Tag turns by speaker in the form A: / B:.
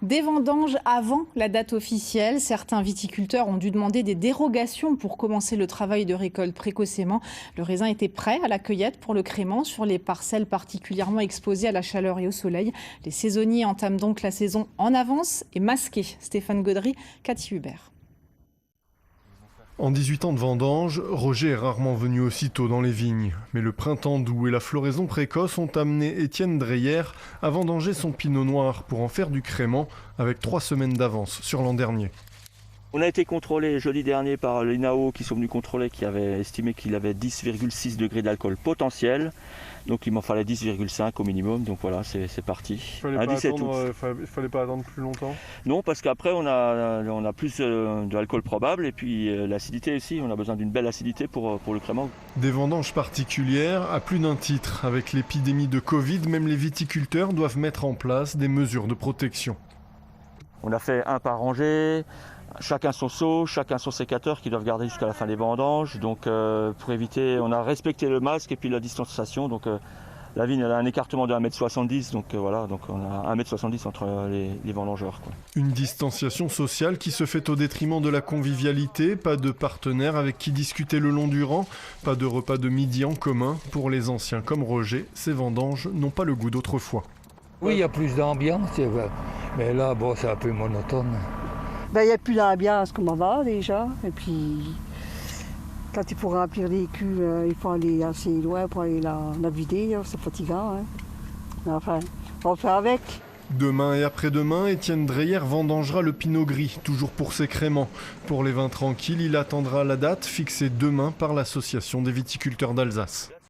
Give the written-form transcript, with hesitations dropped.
A: Des vendanges avant la date officielle. Certains viticulteurs ont dû demander des dérogations pour commencer le travail de récolte précocement. Le raisin était prêt à la cueillette pour le crément sur les parcelles particulièrement exposées à la chaleur et au soleil. Les saisonniers entament donc la saison en avance et masqués. Stéphane Gaudry, Cathy Hubert.
B: En 18 ans de vendange, Roger est rarement venu aussitôt dans les vignes. Mais le printemps doux et la floraison précoce ont amené Étienne Dreyer à vendanger son pinot noir pour en faire du crément avec 3 semaines d'avance sur l'an dernier.
C: On a été contrôlé jeudi dernier par l'INAO qui sont venus contrôler, qui avait estimé qu'il avait 10,6 degrés d'alcool potentiel. Donc il m'en fallait 10,5 au minimum, donc voilà, c'est parti.
B: Il ne fallait pas attendre plus longtemps?
C: Non, parce qu'après on a plus d'alcool probable et puis l'acidité aussi, on a besoin d'une belle acidité pour le crément.
B: Des vendanges particulières à plus d'un titre. Avec l'épidémie de Covid, même les viticulteurs doivent mettre en place des mesures de protection.
C: On a fait un par rangée. Chacun son seau, chacun son sécateur qui doivent garder jusqu'à la fin des vendanges. Donc pour éviter, on a respecté le masque et puis la distanciation. Donc la vigne elle a un écartement de 1,70 m. Donc voilà, donc on a 1,70 m entre les vendangeurs, quoi.
B: Une distanciation sociale qui se fait au détriment de la convivialité. Pas de partenaires avec qui discuter le long du rang. Pas de repas de midi en commun. Pour les anciens comme Roger, ces vendanges n'ont pas le goût d'autrefois.
D: Oui, il y a plus d'ambiance, mais là, bon, c'est un peu monotone.
E: Il n'y a plus d'ambiance comme avant déjà. Et puis, quand il faut remplir les cuves, il faut aller assez loin pour aller la vider. C'est fatigant. Hein. Mais enfin, on fait avec.
B: Demain et après-demain, Étienne Dreyer vendangera le pinot gris, toujours pour ses créments. Pour les vins tranquilles, il attendra la date fixée demain par l'Association des viticulteurs d'Alsace.